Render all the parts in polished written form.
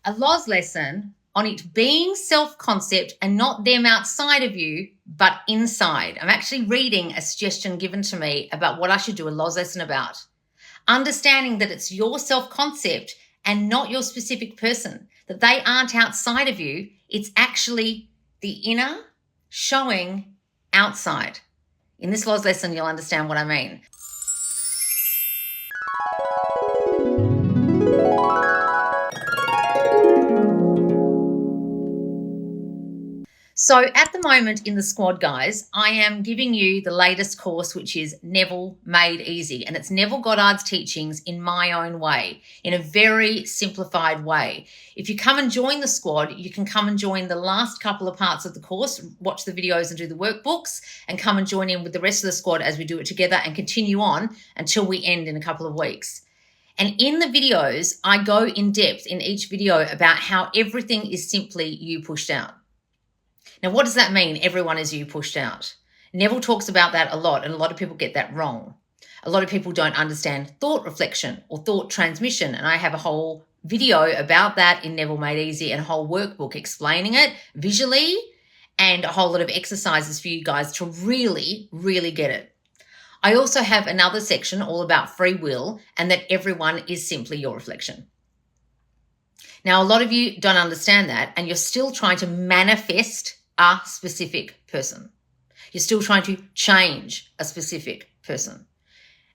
a Loz lesson on it being self-concept and not them outside of you, but inside. I'm actually reading a suggestion given to me about what I should do a Loz lesson about. Understanding that it's your self-concept and not your specific person, that they aren't outside of you. It's actually the inner showing outside. In this Loz lesson, you'll understand what I mean. So at the moment in the squad, guys, I am giving you the latest course, which is Neville Made Easy. And it's Neville Goddard's teachings in my own way, in a very simplified way. If you come and join the squad, you can come and join the last couple of parts of the course, watch the videos and do the workbooks, and come and join in with the rest of the squad as we do it together and continue on until we end in a couple of weeks. And in the videos, I go in depth in each video about how everything is simply you pushed out. Now, what does that mean? Everyone is you pushed out. Neville talks about that a lot, and a lot of people get that wrong. A lot of people don't understand thought reflection or thought transmission, and I have a whole video about that in Neville Made Easy and a whole workbook explaining it visually and a whole lot of exercises for you guys to really, really get it. I also have another section all about free will and that everyone is simply your reflection. Now, a lot of you don't understand that, and you're still trying to manifest a specific person. You're still trying to change a specific person.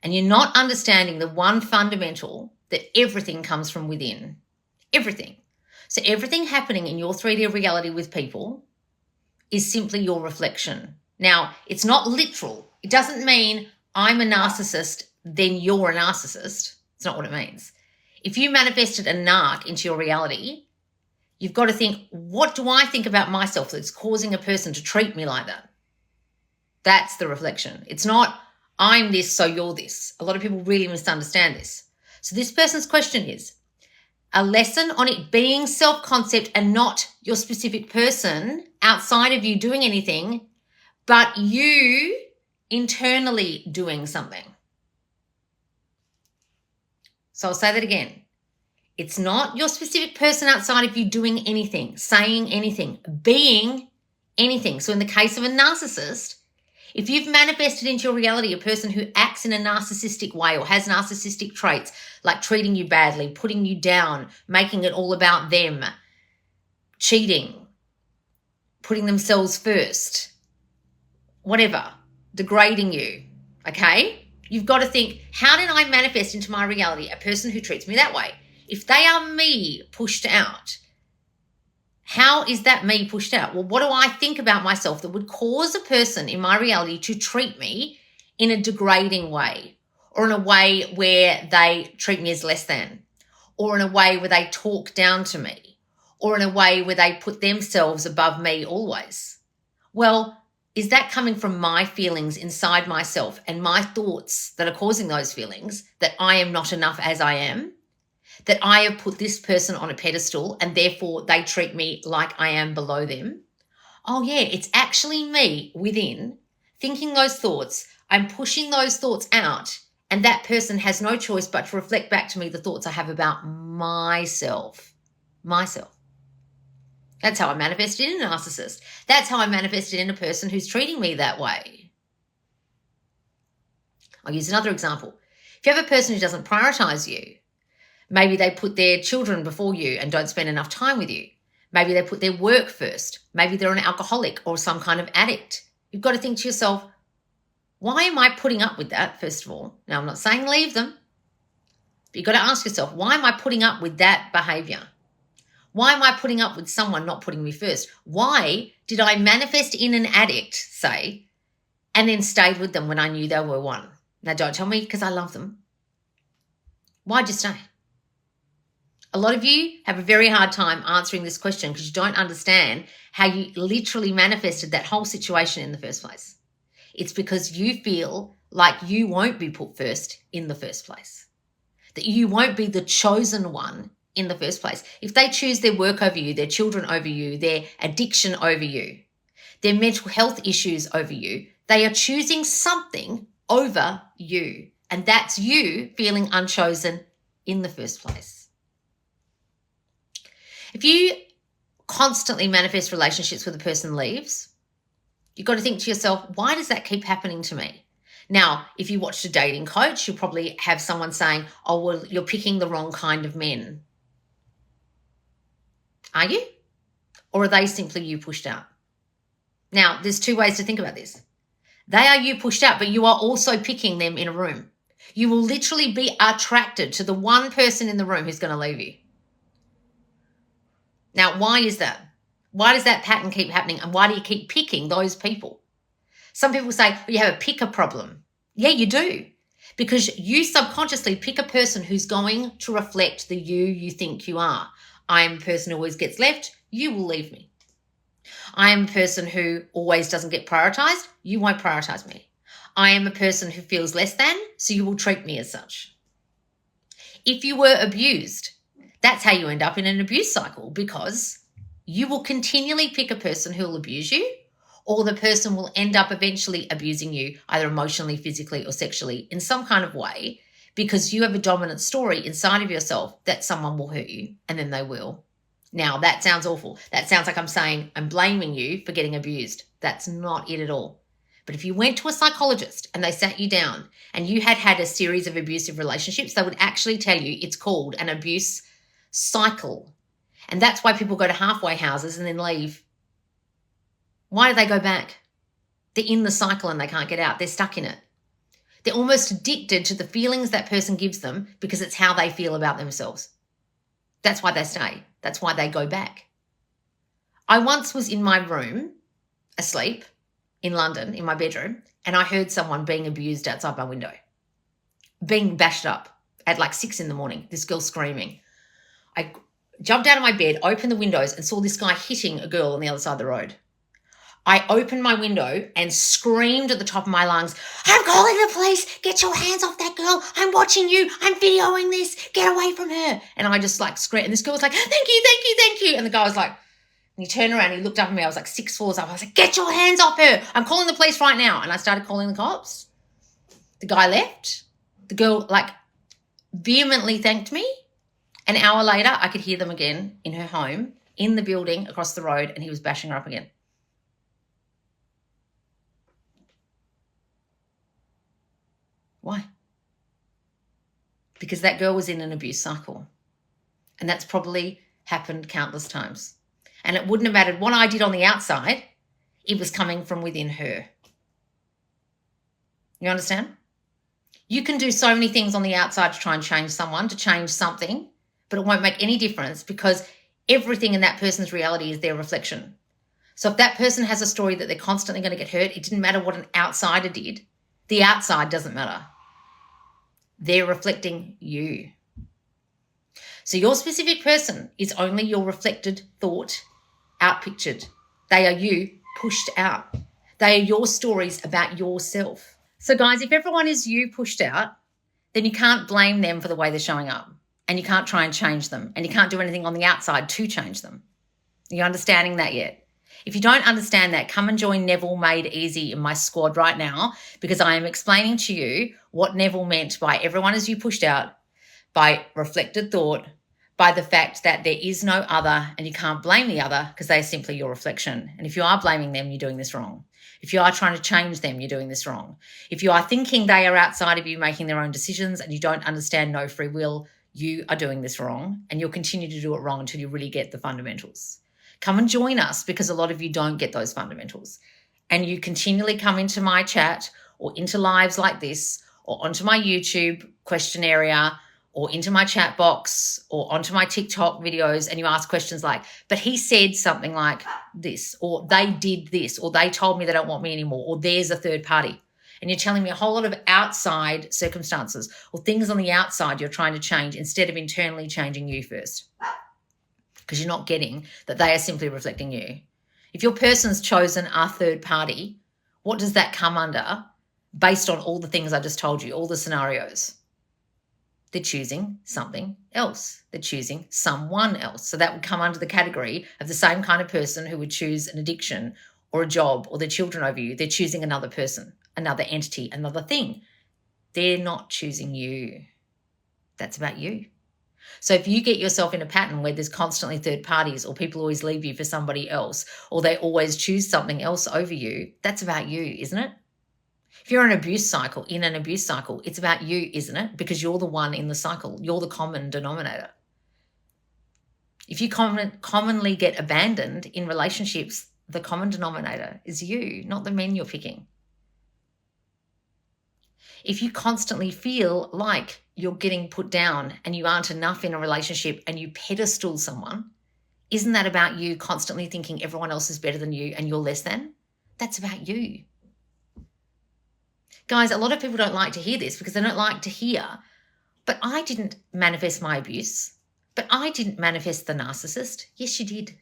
And you're not understanding the one fundamental that everything comes from within. Everything. So everything happening in your 3D reality with people is simply your reflection. Now, it's not literal. It doesn't mean I'm a narcissist, then you're a narcissist. It's not what it means. If you manifested a narc into your reality, you've got to think, what do I think about myself that's causing a person to treat me like that? That's the reflection. It's not, I'm this, so you're this. A lot of people really misunderstand this. So this person's question is, a lesson on it being self-concept and not your specific person outside of you doing anything, but you internally doing something. So I'll say that again. It's not your specific person outside of you doing anything, saying anything, being anything. So in the case of a narcissist, if you've manifested into your reality a person who acts in a narcissistic way or has narcissistic traits, like treating you badly, putting you down, making it all about them, cheating, putting themselves first, whatever, degrading you, okay? You've got to think, how did I manifest into my reality a person who treats me that way? If they are me pushed out, how is that me pushed out? Well, what do I think about myself that would cause a person in my reality to treat me in a degrading way, or in a way where they treat me as less than, or in a way where they talk down to me, or in a way where they put themselves above me always? Well, is that coming from my feelings inside myself and my thoughts that are causing those feelings, that I am not enough as I am? That I have put this person on a pedestal and therefore they treat me like I am below them? Oh yeah, it's actually me within thinking those thoughts. I'm pushing those thoughts out, and that person has no choice but to reflect back to me the thoughts I have about myself. Myself. That's how I manifested in a narcissist. That's how I manifested in a person who's treating me that way. I'll use another example. If you have a person who doesn't prioritize you, maybe they put their children before you and don't spend enough time with you. Maybe they put their work first. Maybe they're an alcoholic or some kind of addict. You've got to think to yourself, why am I putting up with that, first of all? Now, I'm not saying leave them, but you've got to ask yourself, why am I putting up with that behavior? Why am I putting up with someone not putting me first? Why did I manifest in an addict, say, and then stayed with them when I knew they were one? Now, don't tell me because I love them. Why'd you stay? A lot of you have a very hard time answering this question because you don't understand how you literally manifested that whole situation in the first place. It's because you feel like you won't be put first in the first place, that you won't be the chosen one in the first place. If they choose their work over you, their children over you, their addiction over you, their mental health issues over you, they are choosing something over you. And that's you feeling unchosen in the first place. If you constantly manifest relationships where the person leaves, you've got to think to yourself, why does that keep happening to me? Now, if you watched a dating coach, you'll probably have someone saying, oh, well, you're picking the wrong kind of men. Are you? Or are they simply you pushed out? Now, there's two ways to think about this. They are you pushed out, but you are also picking them in a room. You will literally be attracted to the one person in the room who's going to leave you. Now, why is that? Why does that pattern keep happening? And why do you keep picking those people? Some people say, you have a picker problem. Yeah, you do. Because you subconsciously pick a person who's going to reflect the you think you are. I am a person who always gets left. You will leave me. I am a person who always doesn't get prioritized. You won't prioritize me. I am a person who feels less than, so you will treat me as such. If you were abused, that's how you end up in an abuse cycle, because you will continually pick a person who will abuse you, or the person will end up eventually abusing you, either emotionally, physically, or sexually in some kind of way, because you have a dominant story inside of yourself that someone will hurt you, and then they will. Now, that sounds awful. That sounds like I'm saying I'm blaming you for getting abused. That's not it at all. But if you went to a psychologist and they sat you down and you had had a series of abusive relationships, they would actually tell you it's called an abuse cycle. And that's why people go to halfway houses and then leave. Why do they go back? They're in the cycle and they can't get out. They're stuck in it. They're almost addicted to the feelings that person gives them because it's how they feel about themselves. That's why they stay. That's why they go back. I once was in my room, asleep, in London, in my bedroom, and I heard someone being abused outside my window, being bashed up at like 6 a.m, this girl screaming. I jumped out of my bed, opened the windows, and saw this guy hitting a girl on the other side of the road. I opened my window and screamed at the top of my lungs, I'm calling the police. Get your hands off that girl. I'm watching you. I'm videoing this. Get away from her. And I just like screamed. And this girl was like, thank you, thank you, thank you. And the guy was like, and he turned around, he looked up at me. I was like 6 floors up. I was like, get your hands off her. I'm calling the police right now. And I started calling the cops. The guy left. The girl like vehemently thanked me. An hour later, I could hear them again in her home, in the building across the road, and he was bashing her up again. Why? Because that girl was in an abuse cycle. And that's probably happened countless times. And it wouldn't have mattered what I did on the outside. It was coming from within her. You understand? You can do so many things on the outside to try and change someone, to change something, but it won't make any difference because everything in that person's reality is their reflection. So if that person has a story that they're constantly going to get hurt, it didn't matter what an outsider did. The outside doesn't matter. They're reflecting you. So your specific person is only your reflected thought outpictured. They are you pushed out. They are your stories about yourself. So guys, if everyone is you pushed out, then you can't blame them for the way they're showing up, and you can't try and change them, and you can't do anything on the outside to change them. Are you understanding that yet? If you don't understand that, come and join Neville Made Easy in my squad right now, because I am explaining to you what Neville meant by everyone is you pushed out, by reflected thought, by the fact that there is no other and you can't blame the other because they are simply your reflection. And if you are blaming them, you're doing this wrong. If you are trying to change them, you're doing this wrong. If you are thinking they are outside of you making their own decisions and you don't understand no free will, you are doing this wrong, and you'll continue to do it wrong until you really get the fundamentals. Come and join us, because a lot of you don't get those fundamentals. And you continually come into my chat or into lives like this or onto my YouTube question area or into my chat box or onto my TikTok videos, and you ask questions like, but he said something like this, or they did this, or they told me they don't want me anymore, or there's a third party. And you're telling me a whole lot of outside circumstances or things on the outside you're trying to change instead of internally changing you first, because you're not getting that they are simply reflecting you. If your person's chosen a third party, what does that come under based on all the things I just told you, all the scenarios? They're choosing something else. They're choosing someone else. So that would come under the category of the same kind of person who would choose an addiction or a job or their children over you. They're choosing another person, another entity, another thing. They're not choosing you. That's about you. So if you get yourself in a pattern where there's constantly third parties, or people always leave you for somebody else, or they always choose something else over you, that's about you, isn't it? If you're in an abuse cycle, it's about you, isn't it? Because you're the one in the cycle. You're the common denominator. If you commonly get abandoned in relationships, the common denominator is you, not the men you're picking. If you constantly feel like you're getting put down and you aren't enough in a relationship and you pedestal someone, isn't that about you constantly thinking everyone else is better than you and you're less than? That's about you. Guys, a lot of people don't like to hear this because they don't like to hear, but I didn't manifest my abuse, but I didn't manifest the narcissist. Yes, you did.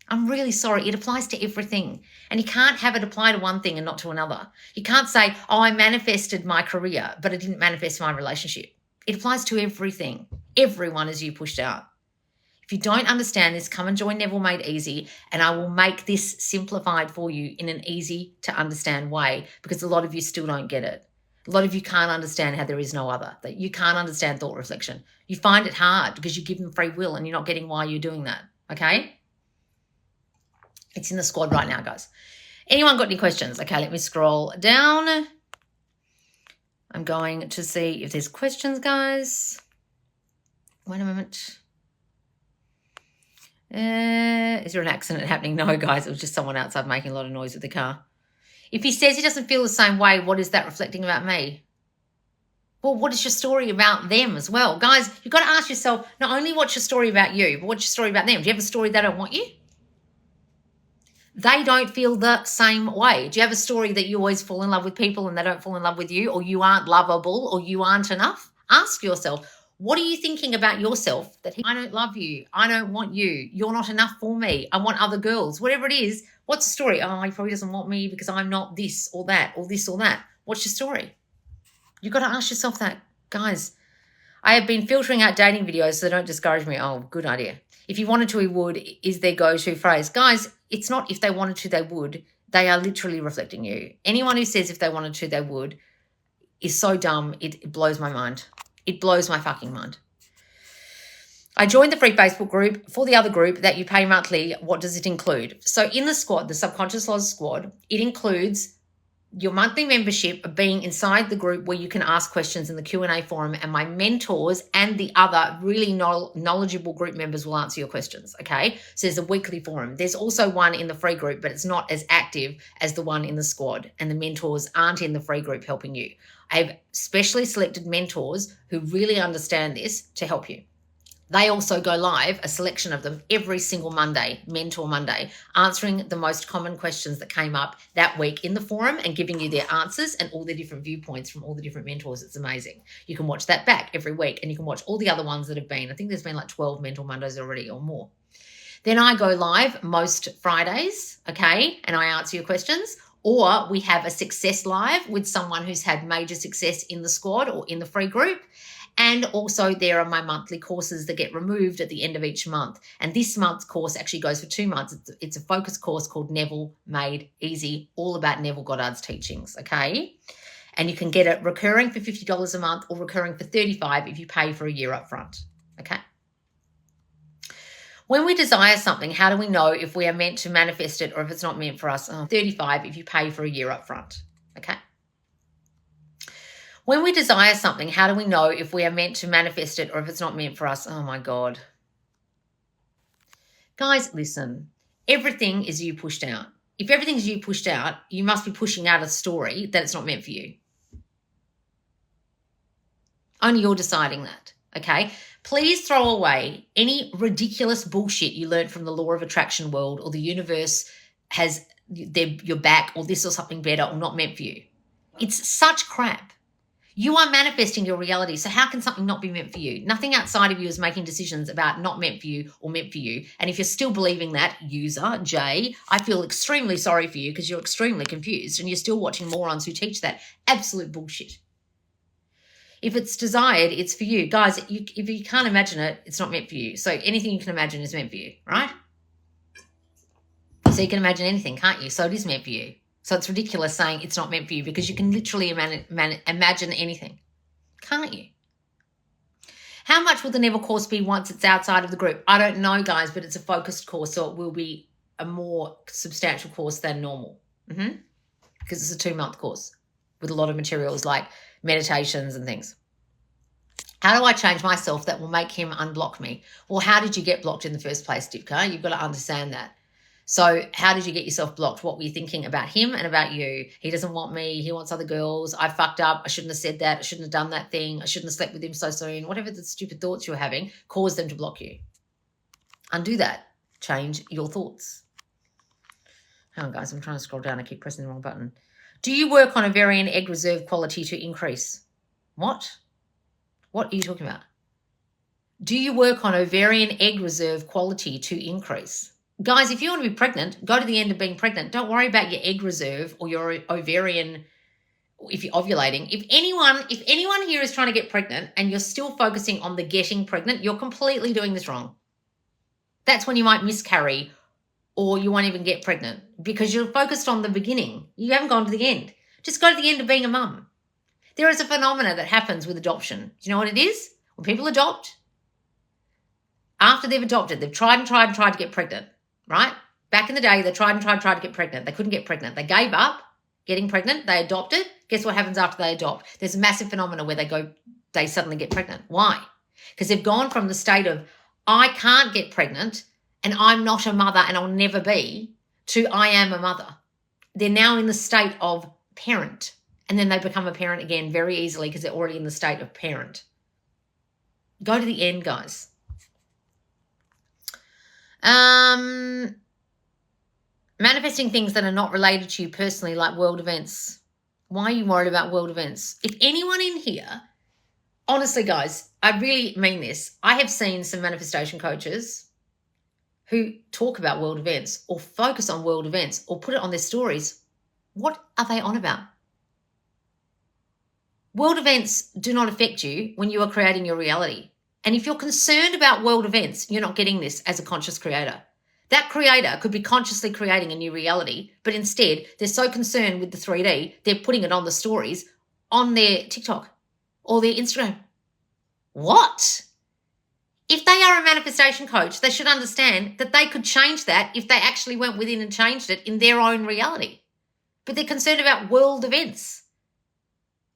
I'm really sorry. It applies to everything. And you can't have it apply to one thing and not to another. You can't say, oh, I manifested my career, but I didn't manifest my relationship. It applies to everything. Everyone is you pushed out. If you don't understand this, come and join Neville Made Easy, and I will make this simplified for you in an easy to understand way, because a lot of you still don't get it. A lot of you can't understand how there is no other, that you can't understand thought reflection. You find it hard because you give them free will and you're not getting why you're doing that, okay? It's in the squad right now, guys. Anyone got any questions? Okay, let me scroll down. I'm going to see if there's questions, guys. Wait a moment. Is there an accident happening? No, guys, it was just someone outside making a lot of noise with the car. If he says he doesn't feel the same way, what is that reflecting about me? Well, what is your story about them as well? Guys, you've got to ask yourself, not only what's your story about you, but what's your story about them? Do you have a story they don't want you? They don't feel the same way. Do you have a story that you always fall in love with people and they don't fall in love with you, or you aren't lovable, or you aren't enough? Ask yourself, what are you thinking about yourself? That I don't love you. I don't want you. You're not enough for me. I want other girls. Whatever it is, what's the story? Oh, he probably doesn't want me because I'm not this or that or this or that. What's your story? You've got to ask yourself that. Guys, I have been filtering out dating videos, so don't discourage me. Oh, good idea. If you wanted to, he would, is their go-to phrase. Guys, it's not if they wanted to, they would. They are literally reflecting you. Anyone who says if they wanted to, they would is so dumb. It blows my mind. It blows my fucking mind. I joined the free Facebook group. For the other group that you pay monthly, what does it include? So in the squad, the Subconscious Laws squad, it includes your monthly membership of being inside the group where you can ask questions in the Q&A forum, and my mentors and the other really knowledgeable group members will answer your questions, okay? So there's a weekly forum. There's also one in the free group, but it's not as active as the one in the squad, and the mentors aren't in the free group helping you. I've specially selected mentors who really understand this to help you. They also go live, a selection of them, every single Monday, Mentor Monday, answering the most common questions that came up that week in the forum and giving you their answers and all the different viewpoints from all the different mentors. It's amazing. You can watch that back every week, and you can watch all the other ones that have been. I think there's been like 12 Mentor Mondays already or more. Then I go live most Fridays, okay, and I answer your questions. Or we have a success live with someone who's had major success in the squad or in the free group. And also there are my monthly courses that get removed at the end of each month. And this month's course actually goes for 2 months. It's a focus course called Neville Made Easy, all about Neville Goddard's teachings, okay? And you can get it recurring for $50 a month or recurring for $35 if you pay for a year up front, okay? When we desire something, how do we know if we are meant to manifest it or if it's not meant for us? $35 if you pay for a year up front, okay? When we desire something, how do we know if we are meant to manifest it or if it's not meant for us? Oh, my God. Guys, listen. Everything is you pushed out. If everything's you pushed out, you must be pushing out a story that it's not meant for you. Only you're deciding that, okay? Please throw away any ridiculous bullshit you learned from the law of attraction world, or the universe has your back, or this or something better, or not meant for you. It's such crap. You are manifesting your reality. So how can something not be meant for you? Nothing outside of you is making decisions about not meant for you or meant for you. And if you're still believing that, user Jay, I feel extremely sorry for you because you're extremely confused and you're still watching morons who teach that absolute bullshit. If it's desired, it's for you. Guys, if you can't imagine it, it's not meant for you. So anything you can imagine is meant for you, right? So you can imagine anything, can't you? So it is meant for you. So it's ridiculous saying it's not meant for you because you can literally imagine anything, can't you? How much will the Neville course be once it's outside of the group? I don't know, guys, but it's a focused course, so it will be a more substantial course than normal. Because it's a 2-month course with a lot of materials like meditations and things. How do I change myself that will make him unblock me? Well, how did you get blocked in the first place, Dipka? You've got to understand that. So how did you get yourself blocked? What were you thinking about him and about you? He doesn't want me. He wants other girls. I fucked up. I shouldn't have said that. I shouldn't have done that thing. I shouldn't have slept with him so soon. Whatever the stupid thoughts you were having caused them to block you. Undo that. Change your thoughts. Hang on, guys. I'm trying to scroll down. I keep pressing the wrong button. Do you work on ovarian egg reserve quality to increase? What? What are you talking about? Do you work on ovarian egg reserve quality to increase? Guys, if you want to be pregnant, go to the end of being pregnant. Don't worry about your egg reserve or your ovarian, if you're ovulating. If anyone here is trying to get pregnant and you're still focusing on the getting pregnant, you're completely doing this wrong. That's when you might miscarry or you won't even get pregnant because you're focused on the beginning. You haven't gone to the end. Just go to the end of being a mum. There is a phenomena that happens with adoption. Do you know what it is? When people adopt, after they've adopted, they've tried to get pregnant. Right? Back in the day, they tried to get pregnant. They couldn't get pregnant. They gave up getting pregnant. They adopted. Guess what happens after they adopt? There's a massive phenomenon where they suddenly get pregnant. Why? Because they've gone from the state of, I can't get pregnant and I'm not a mother and I'll never be, to I am a mother. They're now in the state of parent. And then they become a parent again very easily because they're already in the state of parent. Go to the end, guys. Manifesting things that are not related to you personally, like world events. Why are you worried about world events? If anyone in here, honestly, guys, I really mean this. I have seen some manifestation coaches who talk about world events or focus on world events or put it on their stories. What are they on about? World events do not affect you when you are creating your reality. And if you're concerned about world events, you're not getting this as a conscious creator. That creator could be consciously creating a new reality, but instead they're so concerned with the 3D, they're putting it on the stories on their TikTok or their Instagram. What? If they are a manifestation coach, they should understand that they could change that if they actually went within and changed it in their own reality. But they're concerned about world events.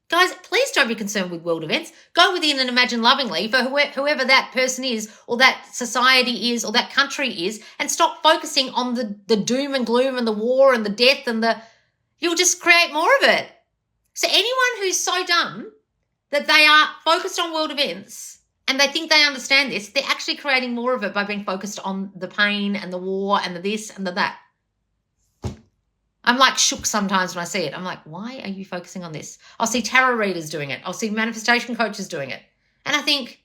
Guys, please don't be concerned with world events. Go within and imagine lovingly for whoever that person is or that society is or that country is, and stop focusing on the doom and gloom and the war and the death and you'll just create more of it. So anyone who's so dumb that they are focused on world events and they think they understand this, they're actually creating more of it by being focused on the pain and the war and the this and the that. I'm like shook sometimes when I see it. I'm like, why are you focusing on this? I'll see tarot readers doing it. I'll see manifestation coaches doing it. And I think,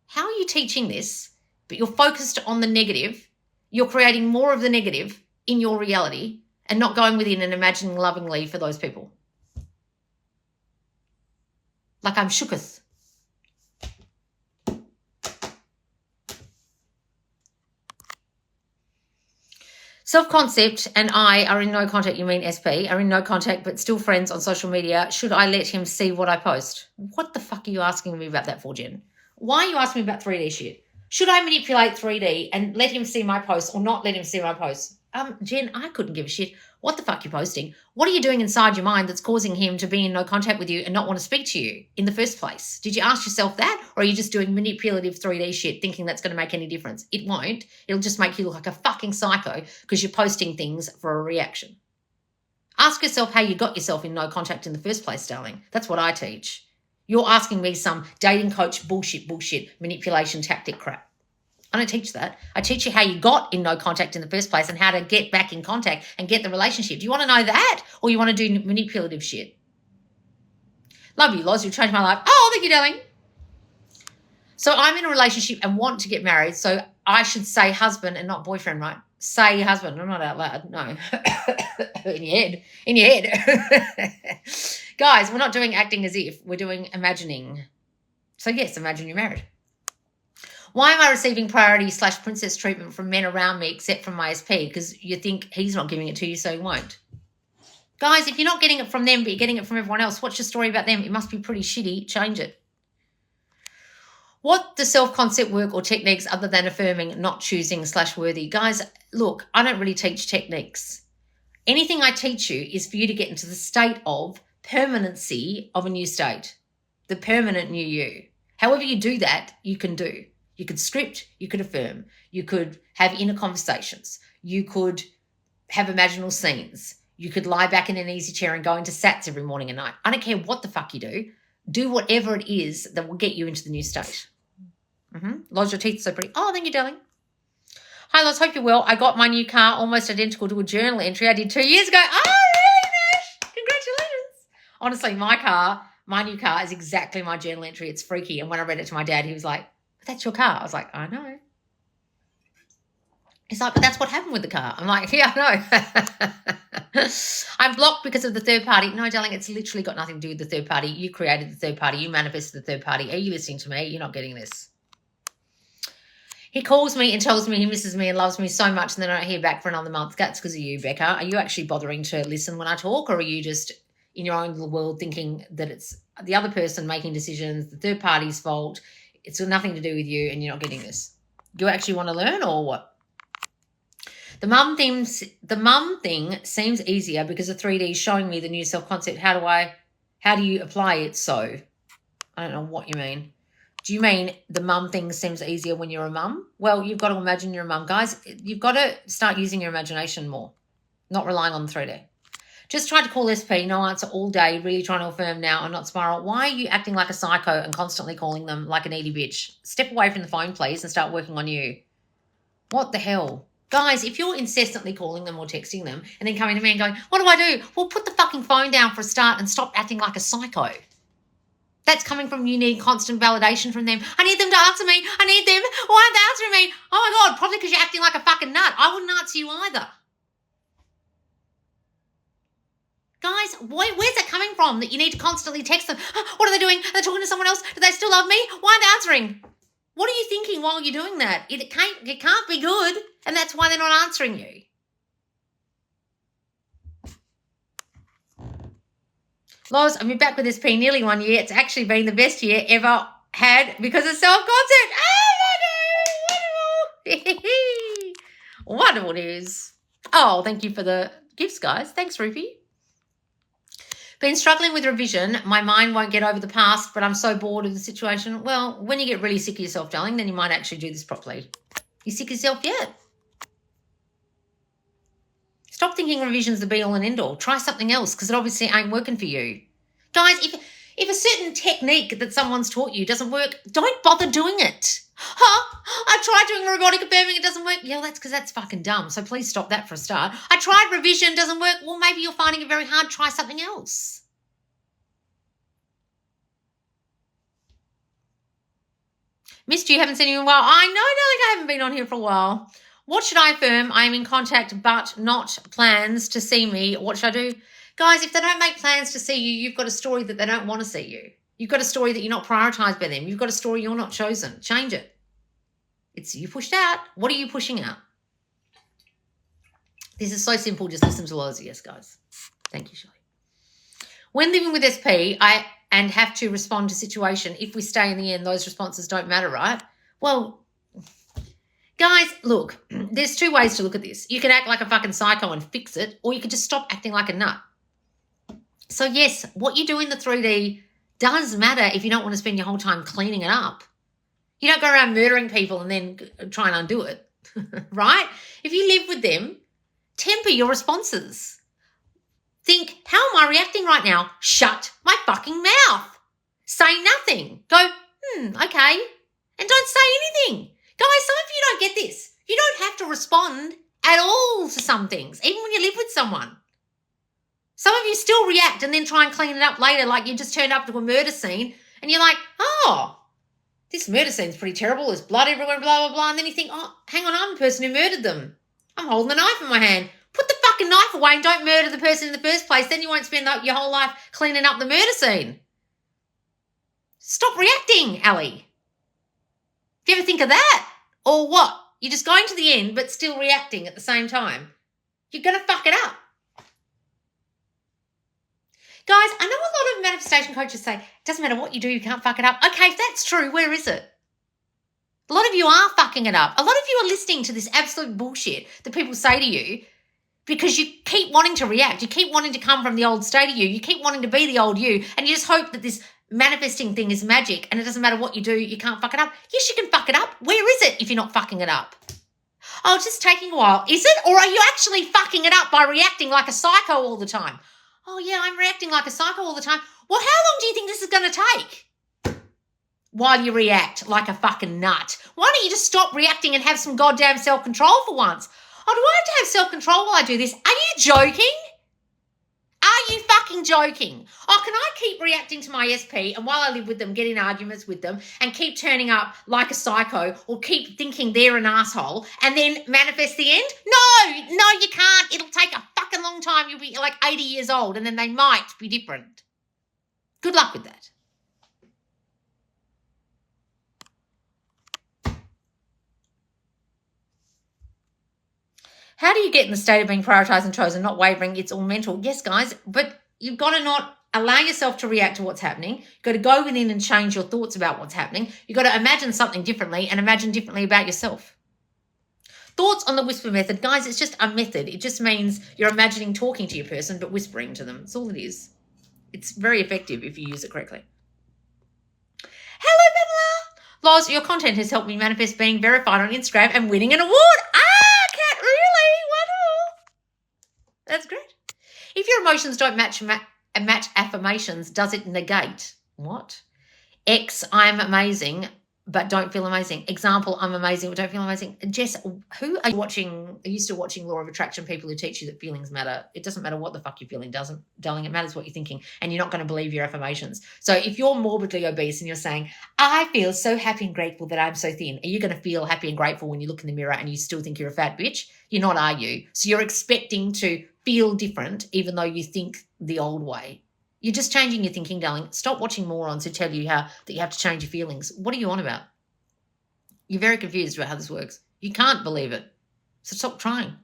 how are you teaching this, but you're focused on the negative? You're creating more of the negative in your reality and not going within and imagining lovingly for those people. Like I'm shooketh. Self-concept and I are in no contact, you mean SP, are in no contact but still friends on social media. Should I let him see what I post? What the fuck are you asking me about that for, Jen? Why are you asking me about 3D shit? Should I manipulate 3D and let him see my posts or not let him see my posts? Jen, I couldn't give a shit what the fuck you're posting. What are you doing inside your mind that's causing him to be in no contact with you and not want to speak to you in the first place? Did you ask yourself that? Or are you just doing manipulative 3D shit thinking that's going to make any difference? It won't. It'll just make you look like a fucking psycho because you're posting things for a reaction. Ask yourself how you got yourself in no contact in the first place, darling. That's what I teach. You're asking me some dating coach bullshit, manipulation tactic crap. I don't teach that. I teach you how you got in no contact in the first place and how to get back in contact and get the relationship. Do you want to know that or you want to do manipulative shit? Love you, Loz. You've changed my life. Oh, thank you, darling. So I'm in a relationship and want to get married. So I should say husband and not boyfriend, right? Say husband. I'm not out loud. No. In your head. Guys, we're not doing acting as if. We're doing imagining. So yes, imagine you're married. Why am I receiving priority / princess treatment from men around me except from my SP? Because you think he's not giving it to you, so he won't. Guys, if you're not getting it from them, but you're getting it from everyone else, what's your story about them? It must be pretty shitty. Change it. What does self-concept work or techniques other than affirming, not choosing / worthy? Guys, look, I don't really teach techniques. Anything I teach you is for you to get into the state of permanency of a new state, the permanent new you. However you do that, you can do. You could script, you could affirm, you could have inner conversations, you could have imaginal scenes, you could lie back in an easy chair and go into sats every morning and night. I don't care what the fuck you do. Do whatever it is that will get you into the new state. Lodge, your teeth so pretty. Oh, thank you, darling. Hi, Loz. Hope you're well. I got my new car almost identical to a journal entry I did 2 years ago. Oh, really, Nash? Congratulations. Honestly, my new car is exactly my journal entry. It's freaky. And when I read it to my dad, he was like, that's your car. I was like, I know. He's like, but that's what happened with the car. I'm like, yeah, I know. I'm blocked because of the third party. No, darling, it's literally got nothing to do with the third party. You created the third party. You manifested the third party. Are you listening to me? You're not getting this. He calls me and tells me he misses me and loves me so much, and then I don't hear back for another month. That's because of you, Becca. Are you actually bothering to listen when I talk, or are you just in your own little world thinking that it's the other person making decisions, the third party's fault, it's got nothing to do with you, and you're not getting this? Do you actually want to learn, or what? The mum thing seems easier because the 3D is showing me the new self-concept. How do you apply it so? I don't know what you mean. Do you mean the mum thing seems easier when you're a mum? Well, you've got to imagine you're a mum. Guys, you've got to start using your imagination more, not relying on the 3D. Just tried to call SP, no answer all day, really trying to affirm now and not spiral. Why are you acting like a psycho and constantly calling them like a needy bitch? Step away from the phone, please, and start working on you. What the hell? Guys, if you're incessantly calling them or texting them and then coming to me and going, what do I do? Well, put the fucking phone down for a start and stop acting like a psycho. That's coming from you need constant validation from them. I need them to answer me. I need them. Why aren't they answering me? Oh, my God, probably because you're acting like a fucking nut. I wouldn't answer you either. Guys, where's that coming from that you need to constantly text them? What are they doing? Are they talking to someone else? Do they still love me? Why aren't they answering? What are you thinking while you're doing that? It can't be good, and that's why they're not answering you. Loz, I've been back with SP nearly 1 year. It's actually been the best year ever had because of self-concept. Oh, wonderful. Wonderful news. Oh, thank you for the gifts, guys. Thanks, Ruby. Been struggling with revision. My mind won't get over the past, but I'm so bored of the situation. Well, when you get really sick of yourself, darling, then you might actually do this properly. You sick of yourself yet? Stop thinking revision's the be-all and end-all. Try something else because it obviously ain't working for you. Guys, if a certain technique that someone's taught you doesn't work, don't bother doing it. I tried doing robotic affirming, it doesn't work. Yeah, that's because that's fucking dumb. So please stop that for a start. I tried revision, doesn't work. Well, maybe you're finding it very hard. Try something else. Missed you, haven't seen you in a while. I know, darling, I haven't been on here for a while. What should I affirm? I am in contact but not plans to see me. What should I do? Guys, if they don't make plans to see you, you've got a story that they don't want to see you. You've got a story that you're not prioritised by them. You've got a story you're not chosen. Change it. It's you pushed out. What are you pushing out? This is so simple. Just listen to Loz. Yes, guys. Thank you, Shelley. When living with SP, and have to respond to situation, if we stay in the end, those responses don't matter, right? Well, guys, look, there's two ways to look at this. You can act like a fucking psycho and fix it, or you can just stop acting like a nut. So, yes, what you do in the 3D does matter if you don't want to spend your whole time cleaning it up. You don't go around murdering people and then try and undo it, right? If you live with them, temper your responses. Think, how am I reacting right now? Shut my fucking mouth. Say nothing. Go, okay. And don't say anything. Guys, some of you don't get this. You don't have to respond at all to some things, even when you live with someone. Some of you still react and then try and clean it up later like you just turned up to a murder scene and you're like, oh, this murder scene's pretty terrible. There's blood everywhere, blah, blah, blah. And then you think, oh, hang on, I'm the person who murdered them. I'm holding a knife in my hand. Put the fucking knife away and don't murder the person in the first place. Then you won't spend your whole life cleaning up the murder scene. Stop reacting, Ali. Do you ever think of that? Or what? You're just going to the end but still reacting at the same time. You're going to fuck it up. Guys, I know a lot of manifestation coaches say, it doesn't matter what you do, you can't fuck it up. Okay, if that's true, where is it? A lot of you are fucking it up. A lot of you are listening to this absolute bullshit that people say to you because you keep wanting to react. You keep wanting to come from the old state of you. You keep wanting to be the old you, and you just hope that this manifesting thing is magic and it doesn't matter what you do, you can't fuck it up. Yes, you can fuck it up. Where is it if you're not fucking it up? Oh, it's just taking a while. Is it? Or are you actually fucking it up by reacting like a psycho all the time? Oh, yeah, I'm reacting like a psycho all the time. Well, how long do you think this is going to take? While you react like a fucking nut. Why don't you just stop reacting and have some goddamn self-control for once? Oh, do I have to have self-control while I do this? Are you joking? Are you fucking joking? Oh, can I keep reacting to my SP and while I live with them, get in arguments with them and keep turning up like a psycho or keep thinking they're an asshole and then manifest the end? No, you can't. It'll take a fucking long time. You'll be like 80 years old and then they might be different. Good luck with that. How do you get in the state of being prioritised and chosen, not wavering? It's all mental. Yes, guys, but you've got to not allow yourself to react to what's happening. You've got to go within and change your thoughts about what's happening. You've got to imagine something differently and imagine differently about yourself. Thoughts on the whisper method. Guys, it's just a method. It just means you're imagining talking to your person but whispering to them. That's all it is. It's very effective if you use it correctly. Hello, Pamela. Loz, your content has helped me manifest being verified on Instagram and winning an award. Kat, really? Wow. That's great. If your emotions don't match affirmations, does it negate? What? X, I'm amazing, but don't feel amazing. Example, I'm amazing, but don't feel amazing. Jess, who are you watching? Are you still watching Law of Attraction? People who teach you that feelings matter. It doesn't matter what the fuck you're feeling, doesn't, darling. It matters what you're thinking, and you're not going to believe your affirmations. So if you're morbidly obese and you're saying, I feel so happy and grateful that I'm so thin, are you going to feel happy and grateful when you look in the mirror and you still think you're a fat bitch? You're not, are you? So you're expecting to feel different even though you think the old way. You're just changing your thinking, darling. Stop watching morons who tell you that you have to change your feelings. What are you on about? You're very confused about how this works. You can't believe it. So stop trying.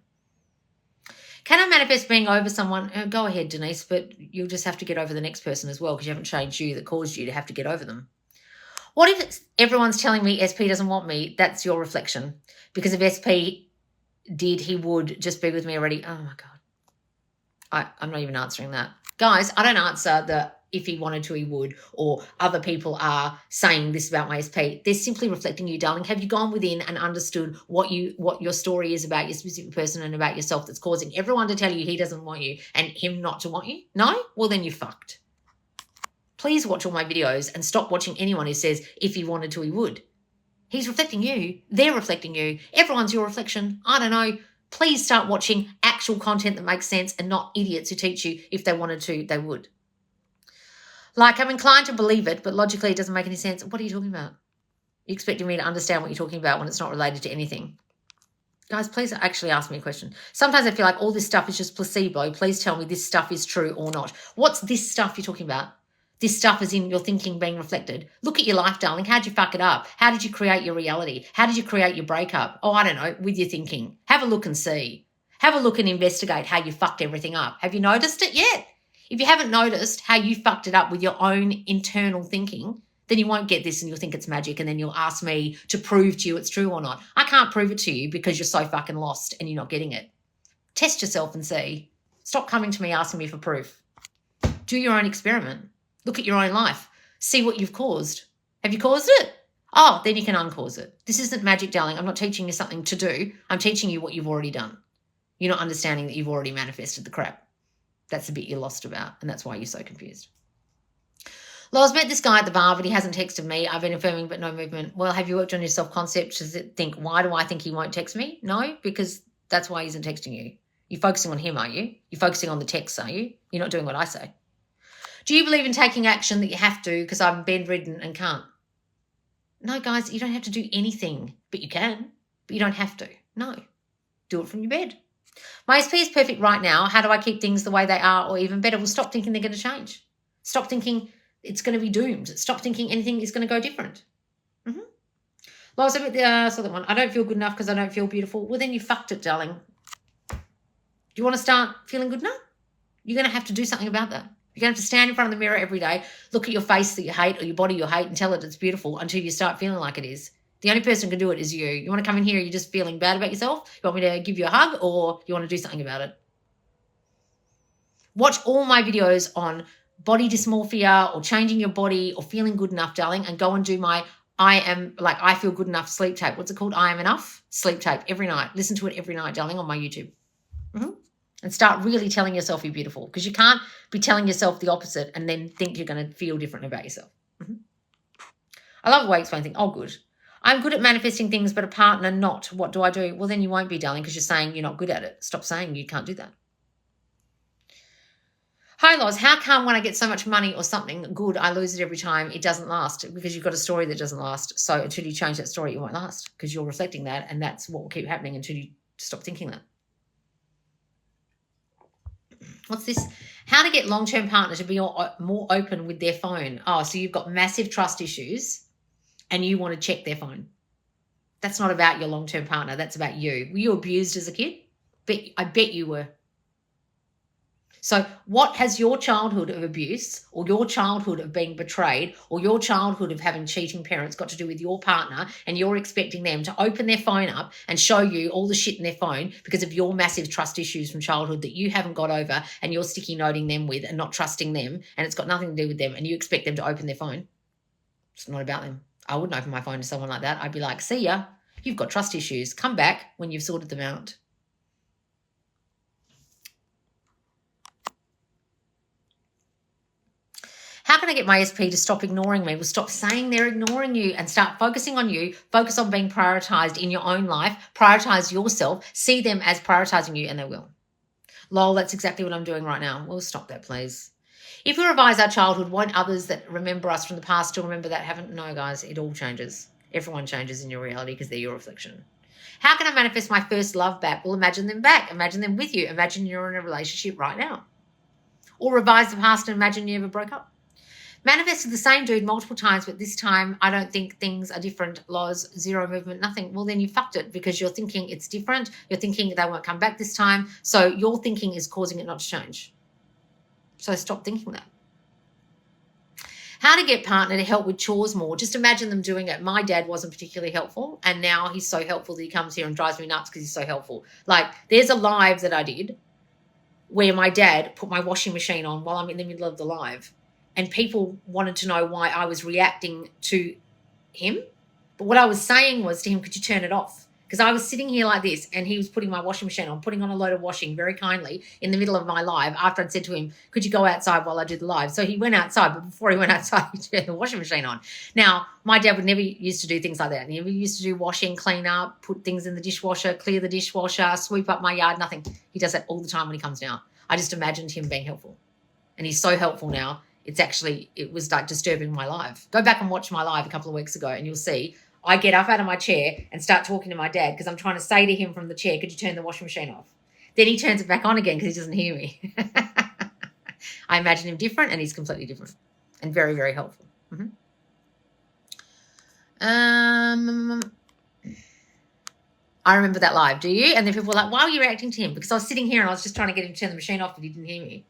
Can I manifest being over someone? Go ahead, Denise, but you'll just have to get over the next person as well because you haven't changed you that caused you to have to get over them. What if everyone's telling me SP doesn't want me? That's your reflection. Because if SP did, he would just be with me already. Oh, my God. I'm not even answering that. Guys, I don't answer the if he wanted to, he would, or other people are saying this about my SP. They're simply reflecting you, darling. Have you gone within and understood what your story is about your specific person and about yourself that's causing everyone to tell you he doesn't want you and him not to want you? No? Well, then you're fucked. Please watch all my videos and stop watching anyone who says if he wanted to, he would. He's reflecting you. They're reflecting you. Everyone's your reflection. I don't know. Please start watching actual content that makes sense and not idiots who teach you if they wanted to, they would. Like, I'm inclined to believe it, but logically it doesn't make any sense. What are you talking about? You're expecting me to understand what you're talking about when it's not related to anything. Guys, please actually ask me a question. Sometimes I feel like all this stuff is just placebo. Please tell me this stuff is true or not. What's this stuff you're talking about? This stuff is in your thinking being reflected. Look at your life, darling. How'd you fuck it up? How did you create your reality? How did you create your breakup? Oh, I don't know, with your thinking. Have a look and see. Have a look and investigate how you fucked everything up. Have you noticed it yet? If you haven't noticed how you fucked it up with your own internal thinking, then you won't get this and you'll think it's magic and then you'll ask me to prove to you it's true or not. I can't prove it to you because you're so fucking lost and you're not getting it. Test yourself and see. Stop coming to me asking me for proof. Do your own experiment. Look at your own life. See what you've caused. Have you caused it? Oh, then you can uncause it. This isn't magic, darling. I'm not teaching you something to do. I'm teaching you what you've already done. You're not understanding that you've already manifested the crap. That's the bit you're lost about, and that's why you're so confused. Loz, met this guy at the bar, but he hasn't texted me. I've been affirming, but no movement. Well, have you worked on your self-concept to think, why do I think he won't text me? No, because that's why he isn't texting you. You're focusing on him, are you? You're focusing on the text, are you? You're not doing what I say. Do you believe in taking action that you have to because I'm bedridden and can't? No, guys, you don't have to do anything, but you can, but you don't have to. No, do it from your bed. My SP is perfect right now. How do I keep things the way they are or even better? Well, stop thinking they're going to change. Stop thinking it's going to be doomed. Stop thinking anything is going to go different. Well, so that one. I don't feel good enough because I don't feel beautiful. Well, then you fucked it, darling. Do you want to start feeling good now? You're going to have to do something about that. You're going to have to stand in front of the mirror every day, look at your face that you hate or your body you hate and tell it it's beautiful until you start feeling like it is. The only person who can do it is you. You want to come in here, you're just feeling bad about yourself? You want me to give you a hug, or you want to do something about it? Watch all my videos on body dysmorphia or changing your body or feeling good enough, darling, and go and do my I feel good enough sleep tape. What's it called? I am enough sleep tape every night. Listen to it every night, darling, on my YouTube. And start really telling yourself you're beautiful, because you can't be telling yourself the opposite and then think you're going to feel different about yourself. I love the way you explain things. Oh, good. I'm good at manifesting things, but a partner not. What do I do? Well, then you won't be, darling, because you're saying you're not good at it. Stop saying you can't do that. Hi, Loz. How come when I get so much money or something good, I lose it every time? It doesn't last, because you've got a story that doesn't last. So until you change that story, it won't last, because you're reflecting that, and that's what will keep happening until you stop thinking that. What's this? How to get long-term partner to be more open with their phone. Oh, so you've got massive trust issues and you want to check their phone. That's not about your long-term partner. That's about you. Were you abused as a kid? I bet you were. So what has your childhood of abuse, or your childhood of being betrayed, or your childhood of having cheating parents got to do with your partner, and you're expecting them to open their phone up and show you all the shit in their phone because of your massive trust issues from childhood that you haven't got over, and you're sticky noting them with and not trusting them, and it's got nothing to do with them, and you expect them to open their phone? It's not about them. I wouldn't open my phone to someone like that. I'd be like, see ya. You've got trust issues. Come back when you've sorted them out. How can I get my SP to stop ignoring me? Well, stop saying they're ignoring you and start focusing on you. Focus on being prioritized in your own life. Prioritize yourself. See them as prioritizing you, and they will. Lol, that's exactly what I'm doing right now. Well, stop that, please. If we revise our childhood, won't others that remember us from the past still remember that haven't? No, guys, it all changes. Everyone changes in your reality because they're your reflection. How can I manifest my first love back? Well, imagine them back. Imagine them with you. Imagine you're in a relationship right now. Or revise the past and imagine you ever broke up. Manifested the same dude multiple times, but this time I don't think things are different. Loz, zero movement, nothing. Well, then you fucked it, because you're thinking it's different. You're thinking they won't come back this time. So your thinking is causing it not to change. So stop thinking that. How to get partner to help with chores more. Just imagine them doing it. My dad wasn't particularly helpful, and now he's so helpful that he comes here and drives me nuts because he's so helpful. Like, there's a live that I did where my dad put my washing machine on while I'm in the middle of the live. And people wanted to know why I was reacting to him. But what I was saying was to him, could you turn it off? Because I was sitting here like this, and he was putting my washing machine on, putting on a load of washing very kindly in the middle of my live, after I'd said to him, could you go outside while I do the live? So he went outside, but before he went outside, he turned the washing machine on. Now, my dad would never used to do things like that. He never used to do washing, clean up, put things in the dishwasher, clear the dishwasher, sweep up my yard, nothing. He does that all the time when he comes down. I just imagined him being helpful. And he's so helpful now. It was like disturbing my life. Go back and watch my live a couple of weeks ago, and you'll see I get up out of my chair and start talking to my dad because I'm trying to say to him from the chair, could you turn the washing machine off? Then he turns it back on again because he doesn't hear me. I imagine him different, and he's completely different and very, very helpful. I remember that live. Do you? And then people were like, why were you reacting to him? Because I was sitting here and I was just trying to get him to turn the machine off, but he didn't hear me.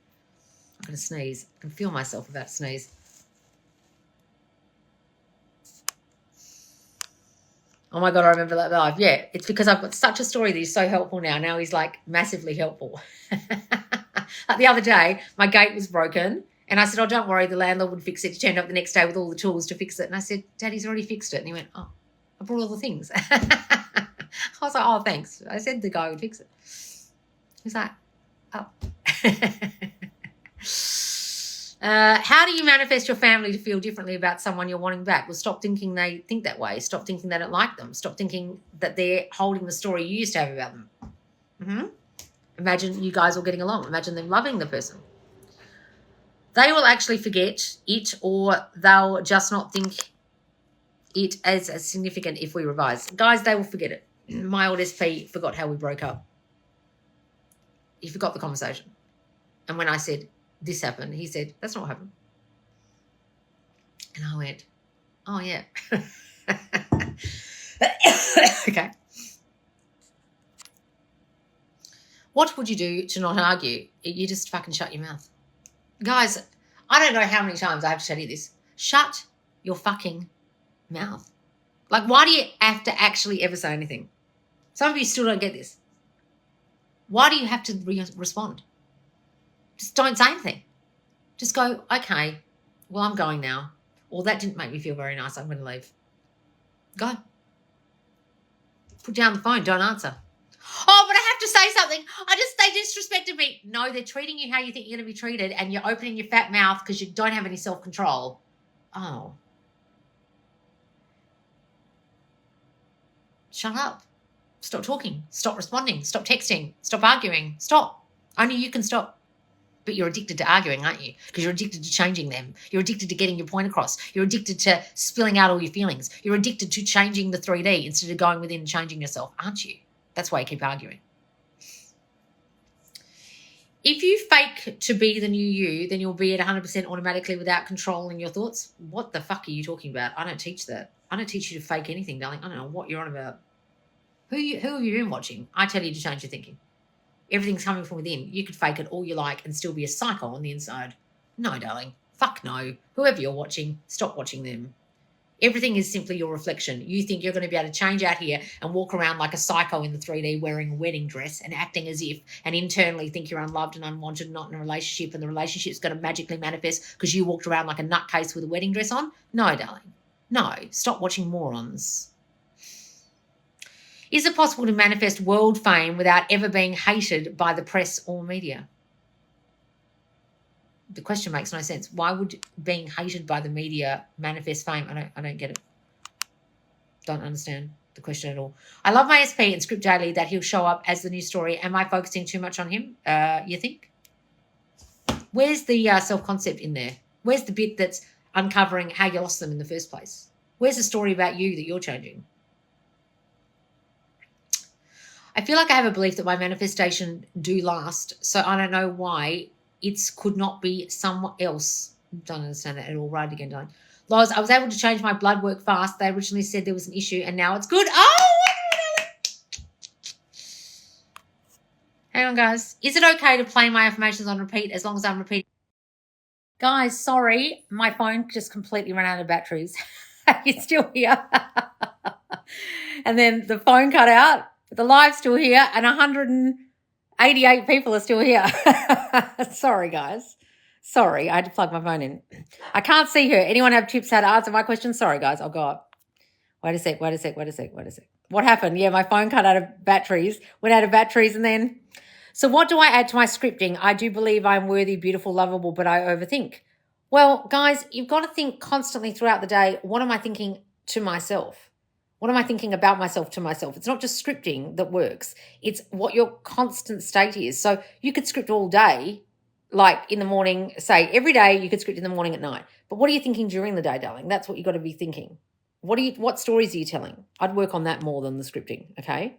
I'm going to sneeze. I can feel myself about to sneeze. Oh, my God, I remember that live. Yeah, it's because I've got such a story that he's so helpful now. Now he's, like, massively helpful. Like the other day, my gate was broken, and I said, oh, don't worry, the landlord would fix it. He turned up the next day with all the tools to fix it. And I said, Daddy's already fixed it. And he went, oh, I brought all the things. I was like, oh, thanks. I said the guy would fix it. He was like, oh. How do you manifest your family to feel differently about someone you're wanting back? Well, stop thinking they think that way. Stop thinking they don't like them. Stop thinking that they're holding the story you used to have about them. Imagine you guys all getting along. Imagine them loving the person. They will actually forget it, or they'll just not think it as significant if we revise. Guys, they will forget it. My old SP forgot how we broke up. He forgot the conversation. And when I said, this happened, he said, that's not what happened. And I went, oh, yeah. Okay. What would you do to not argue? You just fucking shut your mouth. Guys, I don't know how many times I have to tell you this. Shut your fucking mouth. Like, why do you have to actually ever say anything? Some of you still don't get this. Why do you have to respond? Just don't say anything. Just go, okay, well, I'm going now. Or that didn't make me feel very nice. I'm going to leave. Go. Put down the phone. Don't answer. Oh, but I have to say something. They disrespected me. No, they're treating you how you think you're going to be treated, and you're opening your fat mouth because you don't have any self-control. Oh. Shut up. Stop talking. Stop responding. Stop texting. Stop arguing. Stop. Only you can stop. But you're addicted to arguing, aren't you? Because you're addicted to changing them. You're addicted to getting your point across. You're addicted to spilling out all your feelings. You're addicted to changing the 3D instead of going within and changing yourself, aren't you? That's why you keep arguing. If you fake to be the new you, then you'll be at 100% automatically without controlling your thoughts. What the fuck are you talking about? I don't teach that. I don't teach you to fake anything, darling. I don't know what you're on about. Who have you been watching? I tell you to change your thinking. Everything's coming from within. You could fake it all you like and still be a psycho on the inside. No, darling. Fuck no. Whoever you're watching, stop watching them. Everything is simply your reflection. You think you're going to be able to change out here and walk around like a psycho in the 3D wearing a wedding dress and acting as if, and internally think you're unloved and unwanted, not in a relationship, and the relationship's going to magically manifest because you walked around like a nutcase with a wedding dress on? No, darling. No. Stop watching morons. Is it possible to manifest world fame without ever being hated by the press or media? The question makes no sense. Why would being hated by the media manifest fame? I don't get it. Don't understand the question at all. I love my SP and script daily that he'll show up as the new story. Am I focusing too much on him? You think? Where's the self-concept in there? Where's the bit that's uncovering how you lost them in the first place? Where's the story about you that you're changing? I feel like I have a belief that my manifestation do last, so I don't know why it could not be someone else. Don't understand that at all. Right again, darling. Loz, I was able to change my blood work fast. They originally said there was an issue, and now it's good. Oh, hang on, guys. Is it okay to play my affirmations on repeat as long as I'm repeating? Guys, sorry. My phone just completely ran out of batteries. It's still here. And then the phone cut out. The live's still here, and 188 people are still here. Sorry, guys. Sorry, I had to plug my phone in. I can't see her. Anyone have tips how to answer my question? Sorry, guys, I'll go up. Wait a sec. What happened? Yeah, my phone cut out of batteries, went out of batteries, and then... So what do I add to my scripting? I do believe I'm worthy, beautiful, lovable, but I overthink. Well, guys, you've got to think constantly throughout the day, what am I thinking to myself? What am I thinking about myself to myself? It's not just scripting that works. It's what your constant state is. So you could script all day, like in the morning, say every day you could script in the morning at night. But what are you thinking during the day, darling? That's what you got to be thinking. What stories are you telling? I'd work on that more than the scripting, okay?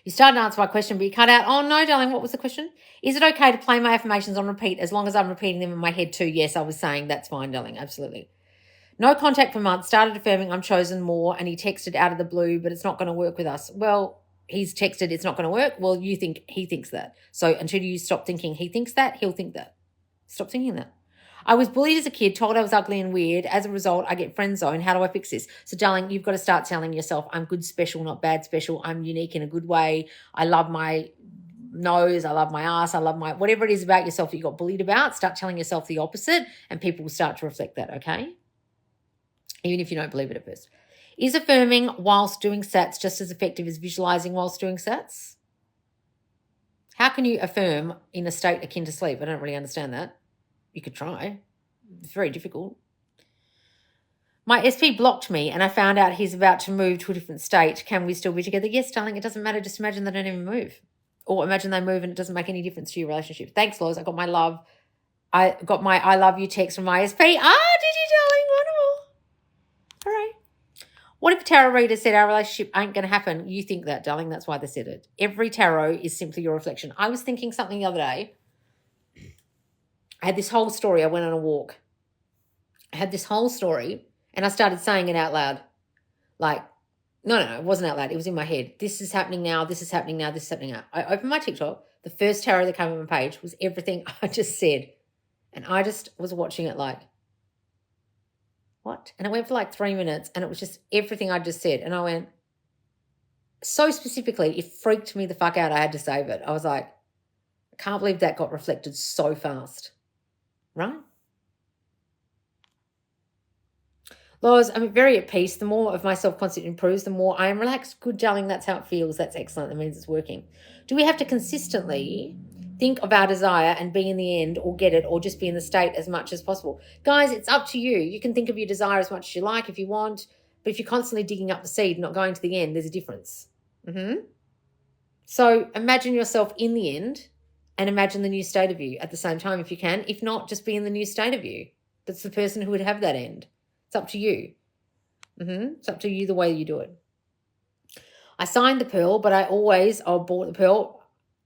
You started to answer my question, but you cut out. Oh, no, darling, what was the question? Is it okay to play my affirmations on repeat as long as I'm repeating them in my head too? Yes, I was saying that's fine, darling, absolutely. No contact for months, started affirming I'm chosen more, and he texted out of the blue, but it's not going to work with us. Well, he's texted it's not going to work. Well, you think he thinks that. So until you stop thinking he thinks that, he'll think that. Stop thinking that. I was bullied as a kid, told I was ugly and weird. As a result, I get friend zoned. How do I fix this? So, darling, you've got to start telling yourself, I'm good special, not bad special. I'm unique in a good way. I love my nose. I love my ass. I love my, whatever it is about yourself that you got bullied about, start telling yourself the opposite, and people will start to reflect that, okay? Even if you don't believe it at first. Is affirming whilst doing sats just as effective as visualizing whilst doing sats? How can you affirm in a state akin to sleep? I don't really understand that. You could try. It's very difficult. My SP blocked me and I found out he's about to move to a different state. Can we still be together? Yes, darling, it doesn't matter. Just imagine they don't even move. Or imagine they move and it doesn't make any difference to your relationship. Thanks, Loz. I got my I love you text from my SP. Ah, did you, darling? Wonderful. All right. What if a tarot reader said our relationship ain't going to happen? You think that, darling. That's why they said it. Every tarot is simply your reflection. I was thinking something the other day. I had this whole story. I went on a walk. I had this whole story and I started saying it out loud. Like, no, it wasn't out loud. It was in my head. This is happening now. This is happening now. This is happening now. I opened my TikTok. The first tarot that came on my page was everything I just said. And I just was watching it like, what? And it went for like 3 minutes, and it was just everything I just said. And I went, so specifically, it freaked me the fuck out. I had to save it. I was like, I can't believe that got reflected so fast, right? Laws, I'm very at peace. The more of my self-concept improves, the more I am relaxed. Good, darling. That's how it feels. That's excellent. That means it's working. Do we have to consistently think of our desire and be in the end or get it or just be in the state as much as possible? Guys, it's up to you. You can think of your desire as much as you like if you want, but if you're constantly digging up the seed, not going to the end, there's a difference. So imagine yourself in the end and imagine the new state of you at the same time if you can. If not, just be in the new state of you. That's the person who would have that end. It's up to you. It's up to you the way you do it. I signed the pearl, but I bought the pearl.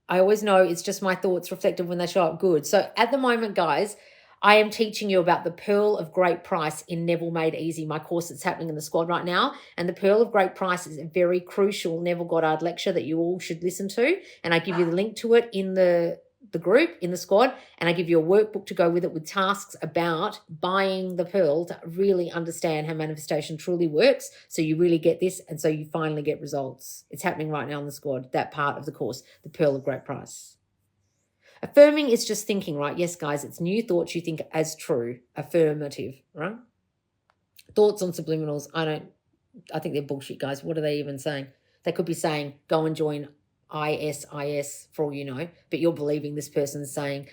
I always know it's just my thoughts reflected when they show up good. So at the moment, guys, I am teaching you about the Pearl of Great Price in Neville Made Easy, my course that's happening in the squad right now. And the Pearl of Great Price is a very crucial Neville Goddard lecture that you all should listen to. And I give you the link to it in the group, in the squad, and I give you a workbook to go with it with tasks about buying the pearl to really understand how manifestation truly works, so you really get this and so you finally get results. It's happening right now in the squad, that part of the course, the Pearl of Great Price. Affirming is just thinking, right? Yes, guys, it's new thoughts you think as true. Affirmative, right? Thoughts on subliminals, I think they're bullshit, guys. What are they even saying? They could be saying, go and join ISIS for all you know, but you're believing this person's saying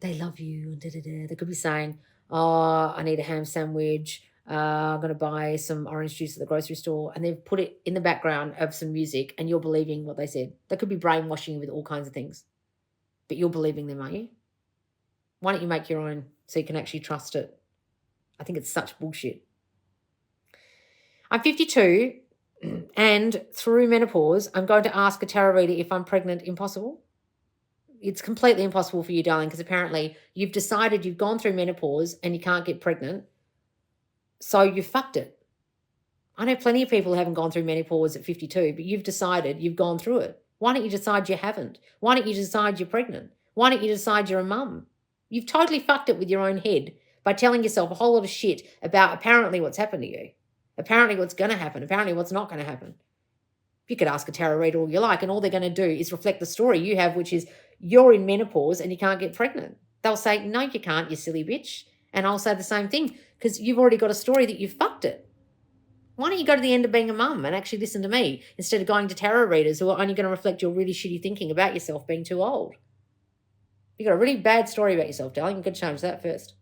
they love you and da-da-da. They could be saying, oh, I need a ham sandwich, I'm going to buy some orange juice at the grocery store, and they've put it in the background of some music and you're believing what they said. They could be brainwashing you with all kinds of things, but you're believing them, aren't you? Why don't you make your own so you can actually trust it? I think it's such bullshit. I'm 52 and through menopause, I'm going to ask a tarot reader if I'm pregnant. Impossible. It's completely impossible for you, darling, because apparently you've decided you've gone through menopause and you can't get pregnant. So you fucked it. I know plenty of people who haven't gone through menopause at 52, but you've decided you've gone through it. Why don't you decide you haven't? Why don't you decide you're pregnant? Why don't you decide you're a mum? You've totally fucked it with your own head by telling yourself a whole lot of shit about apparently what's happened to you. Apparently what's going to happen, apparently what's not going to happen. You could ask a tarot reader all you like, and all they're going to do is reflect the story you have, which is you're in menopause and you can't get pregnant. They'll say, no, you can't, you silly bitch. And I'll say the same thing, because you've already got a story that you've fucked it. Why don't you go to the end of being a mum and actually listen to me instead of going to tarot readers who are only going to reflect your really shitty thinking about yourself being too old? You've got a really bad story about yourself, darling. You've got to change that first.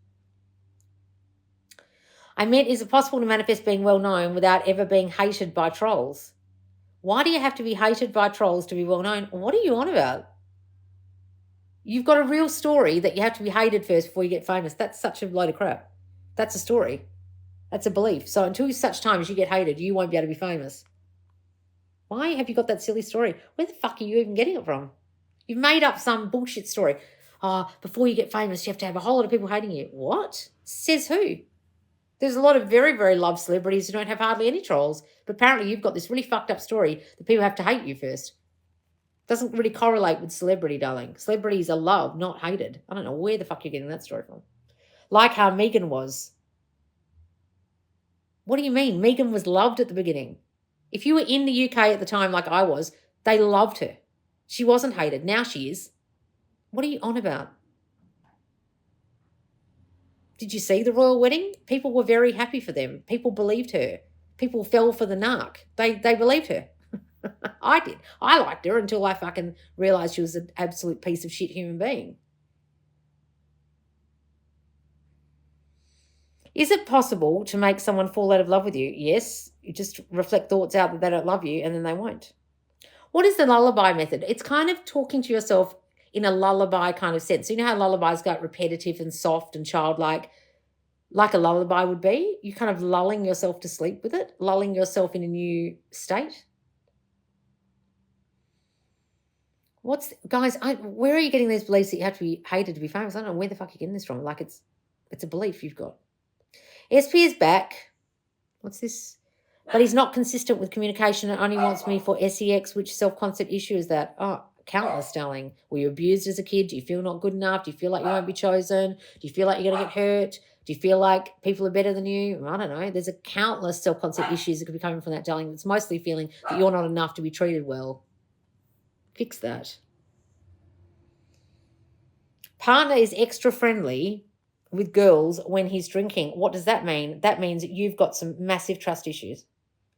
I meant, is it possible to manifest being well known without ever being hated by trolls? Why do you have to be hated by trolls to be well known? What are you on about? You've got a real story that you have to be hated first before you get famous. That's such a load of crap. That's a story. That's a belief. So until such time as you get hated, you won't be able to be famous. Why have you got that silly story? Where the fuck are you even getting it from? You've made up some bullshit story. Oh, before you get famous, you have to have a whole lot of people hating you. What? Says who? There's a lot of very, very loved celebrities who don't have hardly any trolls. But apparently you've got this really fucked up story that people have to hate you first. Doesn't really correlate with celebrity, darling. Celebrities are loved, not hated. I don't know where the fuck you're getting that story from. Like how Meghan was. What do you mean? Meghan was loved at the beginning. If you were in the UK at the time like I was, they loved her. She wasn't hated. Now she is. What are you on about? Did you see the royal wedding? People were very happy for them. People believed her. People fell for the narc. They believed her. I did. I liked her until I fucking realised she was an absolute piece of shit human being. Is it possible to make someone fall out of love with you? Yes. You just reflect thoughts out that they don't love you and then they won't. What is the lullaby method? It's kind of talking to yourself in a lullaby kind of sense. So you know how lullabies got repetitive and soft and childlike, like a lullaby would be? You're kind of lulling yourself to sleep with it, lulling yourself in a new state. Guys, where are you getting these beliefs that you have to be hated to be famous? I don't know where the fuck you're getting this from. Like it's a belief you've got. SP is back. What's this? But he's not consistent with communication and only wants me for sex. Which self-concept issue is that? Oh, countless, darling. Were you abused as a kid? Do you feel not good enough? Do you feel like you won't be chosen? Do you feel like you're going to get hurt? Do you feel like people are better than you? I don't know. There's a countless self-concept issues that could be coming from that, darling. It's mostly feeling that you're not enough to be treated well. Fix that. Partner is extra friendly with girls when he's drinking. What does that mean? That means that you've got some massive trust issues.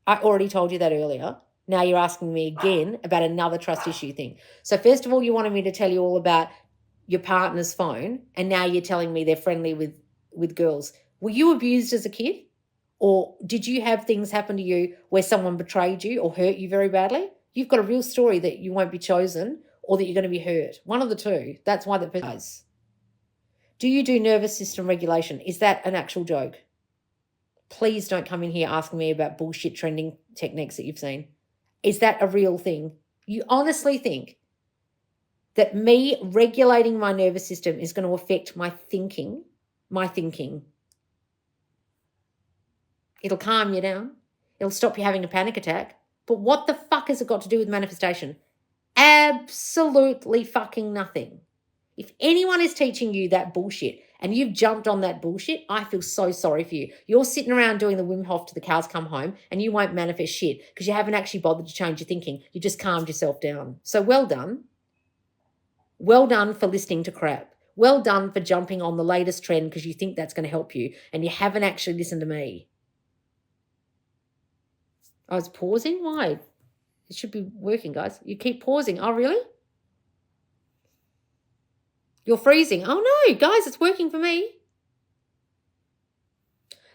I already told you that earlier. Now you're asking me again about another trust issue thing. So first of all, you wanted me to tell you all about your partner's phone, and now you're telling me they're friendly with girls. Were you abused as a kid? Or did you have things happen to you where someone betrayed you or hurt you very badly? You've got a real story that you won't be chosen or that you're going to be hurt. One of the two. That's why that person does. Do you do nervous system regulation? Is that an actual joke? Please don't come in here asking me about bullshit trending techniques that you've seen. Is that a real thing? You honestly think that me regulating my nervous system is going to affect my thinking? It'll calm you down. It'll stop you having a panic attack. But what the fuck has it got to do with manifestation? Absolutely fucking nothing. If anyone is teaching you that bullshit and you've jumped on that bullshit, I feel so sorry for you. You're sitting around doing the Wim Hof to the cows come home and you won't manifest shit because you haven't actually bothered to change your thinking. You just calmed yourself down. So well done. Well done for listening to crap. Well done for jumping on the latest trend because you think that's going to help you and you haven't actually listened to me. I was pausing? Why? It should be working, guys. You keep pausing. Oh, really? You're freezing. Oh, no, guys, it's working for me.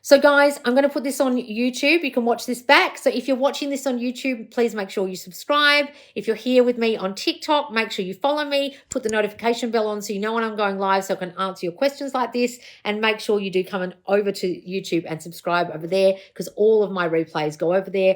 So, guys, I'm going to put this on YouTube. You can watch this back. So if you're watching this on YouTube, please make sure you subscribe. If you're here with me on TikTok, make sure you follow me. Put the notification bell on so you know when I'm going live so I can answer your questions like this. And make sure you do come over to YouTube and subscribe over there because all of my replays go over there.